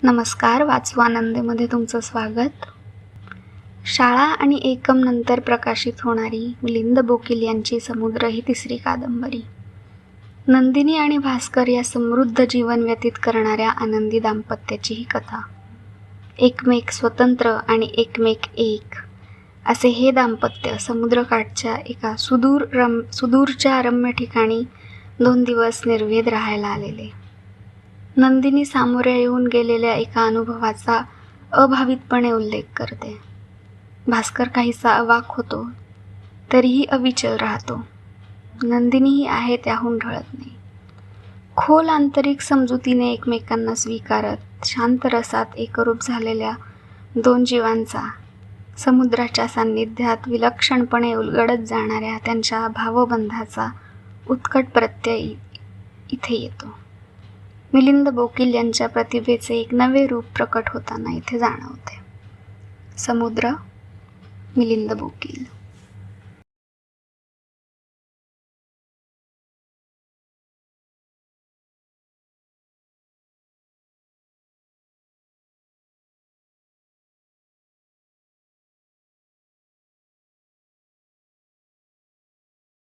नमस्कार, वाचू आनंदेमध्ये तुमचं स्वागत. शाळा आणि एकम नंतर प्रकाशित होणारी मिलिंद बोकील यांची समुद्र ही तिसरी कादंबरी. नंदिनी आणि भास्कर या समृद्ध जीवन व्यतीत करणाऱ्या आनंदी दाम्पत्याची ही कथा. एकमेक स्वतंत्र आणि एकमेक एक असे हे दाम्पत्य समुद्रकाठच्या एका सुदूरच्या रम्य ठिकाणी 2 दिवस निर्वेद राहायला आलेले. नंदिनी सामोऱ्या येऊन गेलेल्या एका अनुभवाचा अभावितपणे उल्लेख करते. भास्कर काहीसा अवाक होतो, तरीही अविचल राहतो. नंदिनीही आहे त्याहून ढळत नाही. खोल आंतरिक समजुतीने एकमेकांना स्वीकारत शांत रसात एकरूप झालेल्या 2 जीवांचा समुद्राच्या सान्निध्यात विलक्षणपणे उलगडत जाणाऱ्या त्यांच्या भावबंधाचा उत्कट प्रत्यय इथे येतो. मिलिंद बोकील यांच्या प्रतिभेचे एक नवे रूप प्रकट होताना इथे जाणवते. समुद्र, मिलिंद बोकील.